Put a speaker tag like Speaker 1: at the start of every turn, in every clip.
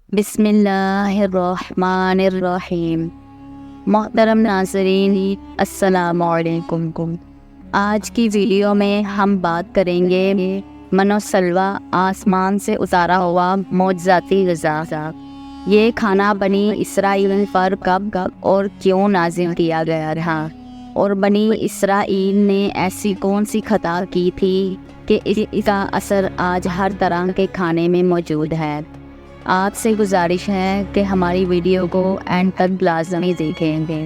Speaker 1: بسم اللہ الرحمن الرحیم۔ محترم ناظرین، السلام علیکم۔ آج کی ویڈیو میں ہم بات کریں گے من و سلویٰ، آسمان سے اتارا ہوا معجزاتی غذا۔ یہ کھانا بنی اسرائیل پر کب اور کیوں نازل کیا گیا رہا، اور بنی اسرائیل نے ایسی کون سی خطا کی تھی کہ اس کا اثر آج ہر طرح کے کھانے میں موجود ہے۔ آپ سے گزارش ہے کہ ہماری ویڈیو کو اینڈ تک لازمی دیکھیں گے۔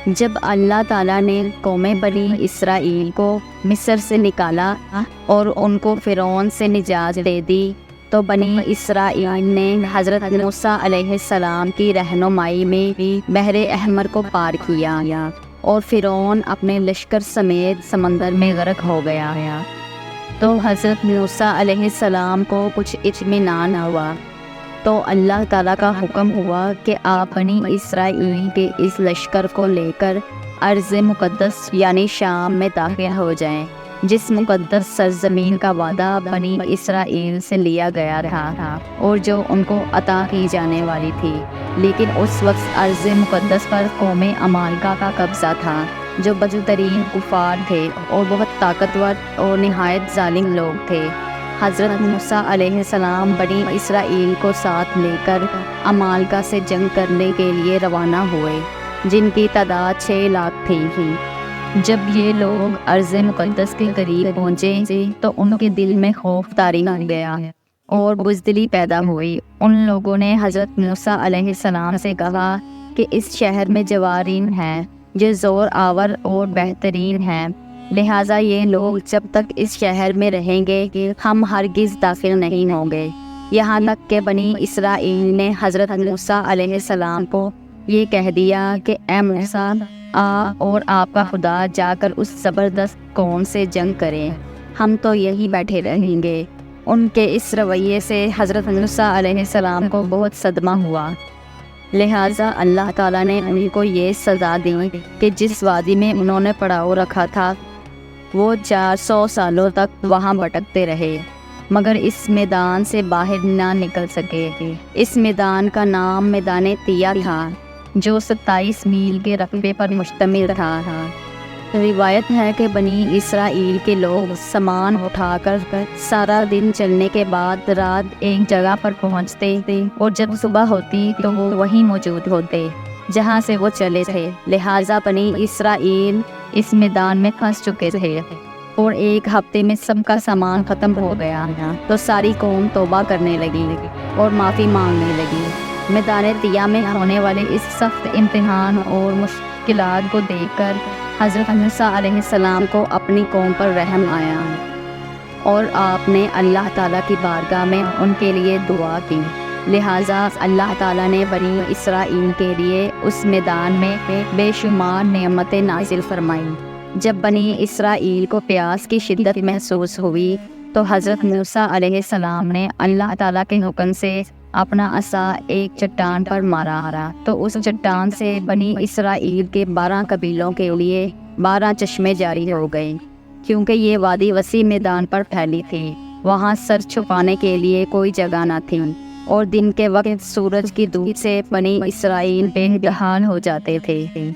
Speaker 1: جب اللہ تعالیٰ نے قوم بنی اسرائیل کو مصر سے نکالا اور ان کو فرعون سے نجات دے دی، تو بنی اسرائیل نے حضرت موسیٰ علیہ السلام کی رہنمائی میں بحر احمر کو پار کیا اور فرعون اپنے لشکر سمیت سمندر میں غرق ہو گیا۔ تو حضرت موسیٰ علیہ السلام کو کچھ اطمینان ہوا، تو اللہ تعالیٰ کا حکم ہوا کہ آپ بنی اسرائیل کے اس لشکر کو لے کر ارض مقدس یعنی شام میں داخل ہو جائیں، جس مقدس سرزمین کا وعدہ بنی اسرائیل سے لیا گیا رہا اور جو ان کو عطا کی جانے والی تھی۔ لیکن اس وقت ارض مقدس پر قوم عمالقہ کا قبضہ تھا، جو بدترین کفار تھے اور بہت طاقتور اور نہایت ظالم لوگ تھے۔ حضرت موسیٰ علیہ السلام بنی اسرائیل کو ساتھ لے کر عمالقہ سے جنگ کرنے کے لیے روانہ ہوئے، جن کی تعداد 6 لاکھ تھی۔ جب یہ لوگ ارض مقدس کے قریب پہنچے تو ان کے دل میں خوف طاری ہو گیا اور بزدلی پیدا ہوئی۔ ان لوگوں نے حضرت موسیٰ علیہ السلام سے کہا کہ اس شہر میں جوارین ہیں جو زور آور اور بہترین ہیں، لہٰذا یہ لوگ جب تک اس شہر میں رہیں گے ہم ہرگز داخل نہیں ہوں گے۔ یہاں تک کہ بنی اسرائیل نے حضرت موسیٰ علیہ السلام کو یہ کہہ دیا کہ اے موسیٰ، اور آپ کا خدا جا کر اس زبردست قوم سے جنگ کریں، ہم تو یہی بیٹھے رہیں گے۔ ان کے اس رویے سے حضرت موسیٰ علیہ السلام کو بہت صدمہ ہوا، لہٰذا اللہ تعالیٰ نے ان کو یہ سزا دی کہ جس وادی میں انہوں نے پڑاؤ رکھا تھا وہ 400 سالوں تک وہاں بھٹکتے رہے، مگر اس میدان سے باہر نہ نکل سکے۔ اس میدان کا نام میدان طیہ تھا، جو 27 میل کے رقبے پر مشتمل تھا۔ روایت ہے کہ بنی اسرائیل کے لوگ سامان اٹھا کر سارا دن چلنے کے بعد رات ایک جگہ پر پہنچتے اور جب صبح ہوتی تو وہ وہیں موجود ہوتے جہاں سے وہ چلے تھے، لہٰذا بنی اسرائیل اس میدان میں پھنس چکے تھے اور ایک ہفتے میں سب کا سامان ختم ہو گیا تو ساری قوم توبہ کرنے لگی اور معافی مانگنے لگی۔ میدان طیہ میں ہونے والے اس سخت امتحان اور مشکلات کو دیکھ کر حضرت موسیٰ علیہ السلام کو اپنی قوم پر رحم آیا اور آپ نے اللہ تعالیٰ کی بارگاہ میں ان کے لیے دعا کی، لہٰذا اللہ تعالیٰ نے بنی اسرائیل کے لیے اس میدان میں بے شمار نعمتیں نازل فرمائیں۔ جب بنی اسرائیل کو پیاس کی شدت محسوس ہوئی تو حضرت موسیٰ علیہ السلام نے اللہ تعالیٰ کے حکم سے اپنا عصا ایک چٹان پر مارا تو اس چٹان سے بنی اسرائیل کے 12 قبیلوں کے لیے 12 چشمے جاری ہو گئے۔ کیونکہ یہ وادی وسیع میدان پر پھیلی تھی، وہاں سر چھپانے کے لیے کوئی جگہ نہ تھی، اور دن کے وقت سورج کی دھوپ سے بنی اسرائیل بے حال ہو جاتے تھے۔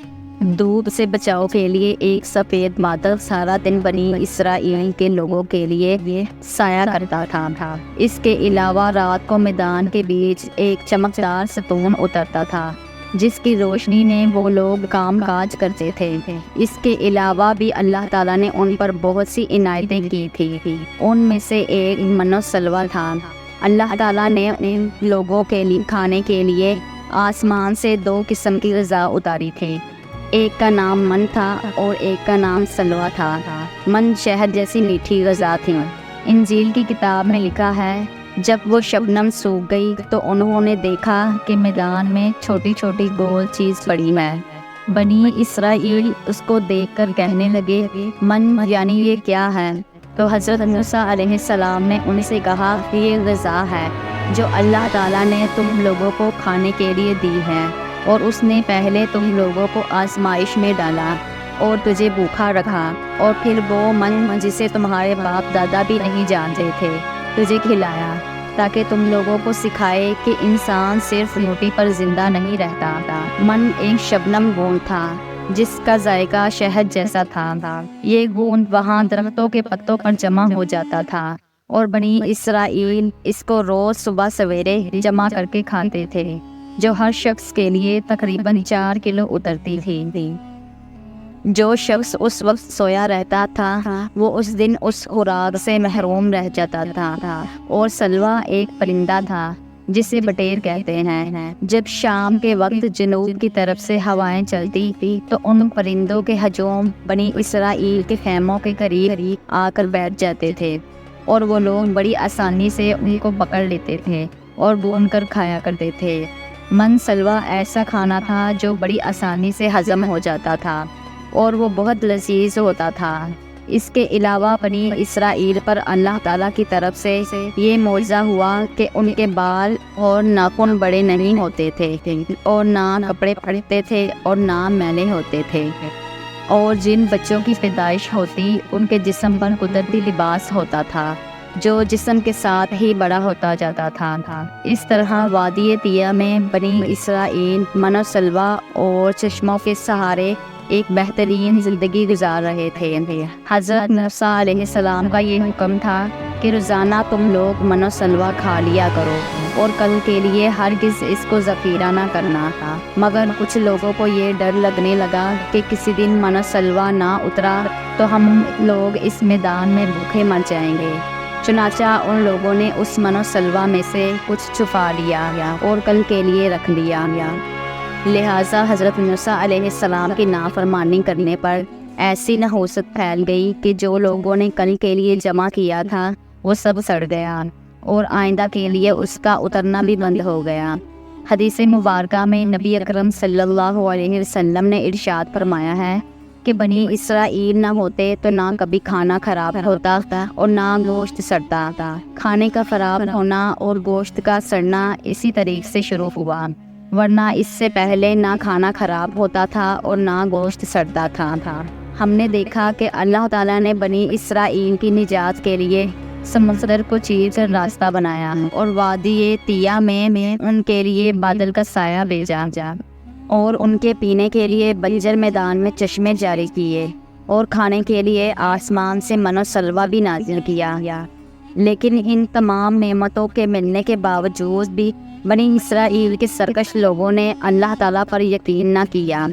Speaker 1: دھوپ سے بچاؤ کے لیے ایک سفید بادل سارا دن بنی اسرائیل کے لوگوں کے لیے سایہ کرتا تھا۔ اس کے علاوہ رات کو میدان کے بیچ ایک چمکدار ستون اترتا تھا، جس کی روشنی میں وہ لوگ کام کاج کرتے تھے۔ اس کے علاوہ بھی اللہ تعالیٰ نے ان پر بہت سی عنایتیں کی تھی، ان میں سے ایک من و سلویٰ تھا۔ اللہ تعالیٰ نے ان لوگوں کے لیے کھانے کے لیے آسمان سے 2 قسم کی غذا اتاری تھی، ایک کا نام من تھا اور ایک کا نام سلویٰ تھا۔ من شہد جیسی میٹھی غذا تھی۔ انجیل کی کتاب میں لکھا ہے، جب وہ شبنم سوکھ گئی تو انہوں نے دیکھا کہ میدان میں چھوٹی چھوٹی گول چیز پڑی ہے۔ بنی اسرائیل اس کو دیکھ کر کہنے لگے، من یعنی یہ کیا ہے؟ تو حضرت موسیٰ علیہ السلام نے ان سے کہا کہ یہ غذا ہے جو اللہ تعالیٰ نے تم لوگوں کو کھانے کے لیے دی ہے، اور اس نے پہلے تم لوگوں کو آزمائش میں ڈالا اور تجھے بھوکا رکھا، اور پھر وہ من جسے تمہارے باپ دادا بھی نہیں جانتے تھے تجھے کھلایا۔ تاکہ تم لوگوں کو سکھائے کہ انسان صرف روٹی پر زندہ نہیں رہتا تھا۔ من ایک شبنم گوند تھا جس کا ذائقہ شہد جیسا تھا۔ یہ گوند وہاں درختوں کے پتوں پر جمع ہو جاتا تھا اور بنی اسرائیل اس کو روز صبح سویرے جمع کر کے کھاتے تھے، جو ہر شخص کے لیے تقریباً 4 کلو اترتی تھی۔ جو شخص اس وقت سویا رہتا تھا وہ اس دن اس خوراک سے محروم رہ جاتا تھا۔ اور سلوا ایک پرندہ تھا جسے بٹیر کہتے ہیں۔ جب شام کے وقت جنوب کی طرف سے ہوائیں چلتی تھی تو ان پرندوں کے ہجوم بنی اسرائیل کے خیموں کے قریب آ کر بیٹھ جاتے تھے، اور وہ لوگ بڑی آسانی سے ان کو پکڑ لیتے تھے اور بھون کر کھایا کرتے تھے۔ من سلوا ایسا کھانا تھا جو بڑی آسانی سے ہضم ہو جاتا تھا اور وہ بہت لذیذ ہوتا تھا۔ اس کے علاوہ بنی اسرائیل پر اللہ تعالیٰ کی طرف سے یہ معجزہ ہوا کہ ان کے بال اور ناخن بڑے نہیں ہوتے تھے اور نہ کپڑے پھٹتے تھے اور نہ میلے ہوتے تھے، اور جن بچوں کی پیدائش ہوتی ان کے جسم پر قدرتی لباس ہوتا تھا جو جسم کے ساتھ ہی بڑا ہوتا جاتا تھا۔ اس طرح وادی طیہ میں بنی اسرائیل من و سلوا اور چشموں کے سہارے ایک بہترین زندگی گزار رہے تھے۔ حضرت موسیٰ علیہ السلام کا یہ حکم تھا کہ روزانہ تم لوگ من و سلوا کھا لیا کرو اور کل کے لیے ہرگز اس کو ذخیرہ نہ کرنا تھا، مگر کچھ لوگوں کو یہ ڈر لگنے لگا کہ کسی دن من و سلوا نہ اترا تو ہم لوگ اس میدان میں بھوکے مر جائیں گے۔ چنانچہ ان لوگوں نے اس من و سلوا میں سے کچھ چھپا لیا اور کل کے لیے رکھ لیا۔ لہٰذا حضرت موسیٰ علیہ السلام کی نافرمانی کرنے پر ایسی نحوست پھیل گئی کہ جو لوگوں نے کل کے لیے جمع کیا تھا وہ سب سڑ گیا اور آئندہ کے لیے اس کا اترنا بھی بند ہو گیا۔ حدیث مبارکہ میں نبی اکرم صلی اللہ علیہ وسلم نے ارشاد فرمایا ہے کہ بنی اسرائیل نہ ہوتے تو نہ کبھی کھانا خراب ہوتا اور نہ گوشت سڑتا تھا۔ کھانے کا خراب ہونا اور گوشت کا سڑنا اسی طریقے سے شروع ہوا، ورنہ اس سے پہلے نہ کھانا خراب ہوتا تھا اور نہ گوشت سڑتا تھا۔ ہم نے دیکھا کہ اللہ تعالیٰ نے بنی اسرائیل کی نجات کے لیے سمندر کو چیر کر راستہ بنایا اور وادی طیہ میں ان کے لیے بادل کا سایہ بھیجا اور ان کے پینے کے لیے بنجر میدان میں چشمے جاری کیے اور کھانے کے لیے آسمان سے من و سلوا بھی نازل کیا۔ لیکن ان تمام نعمتوں کے ملنے کے باوجود بھی بنی اسرائیل کے سرکش لوگوں نے اللہ تعالیٰ پر یقین نہ کیا۔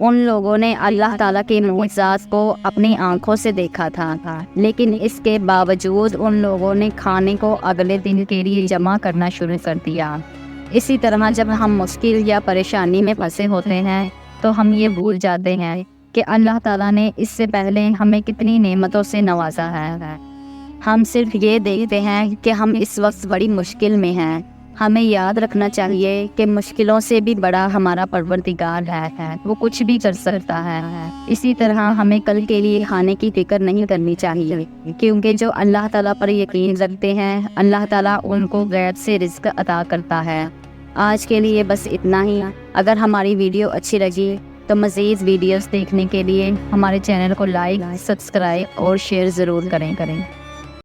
Speaker 1: ان لوگوں نے اللہ تعالیٰ کے معجزات کو اپنی آنکھوں سے دیکھا تھا، لیکن اس کے باوجود ان لوگوں نے کھانے کو اگلے دن کے لیے جمع کرنا شروع کر دیا۔ اسی طرح جب ہم مشکل یا پریشانی میں پھنسے ہوتے ہیں تو ہم یہ بھول جاتے ہیں کہ اللہ تعالیٰ نے اس سے پہلے ہمیں کتنی نعمتوں سے نوازا ہے۔ ہم صرف یہ دیکھتے ہیں کہ ہم اس وقت بڑی مشکل میں ہیں۔ ہمیں یاد رکھنا چاہیے کہ مشکلوں سے بھی بڑا ہمارا پروردگار ہے، وہ کچھ بھی کر سکتا ہے۔ اسی طرح ہمیں کل کے لیے کھانے کی فکر نہیں کرنی چاہیے، کیونکہ جو اللہ تعالیٰ پر یقین رکھتے ہیں اللہ تعالیٰ ان کو غیب سے رزق عطا کرتا ہے۔ آج کے لیے بس اتنا ہی۔ اگر ہماری ویڈیو اچھی لگی تو مزید ویڈیوز دیکھنے کے لیے ہمارے چینل کو لائک، سبسکرائب اور شیئر ضرور کریں۔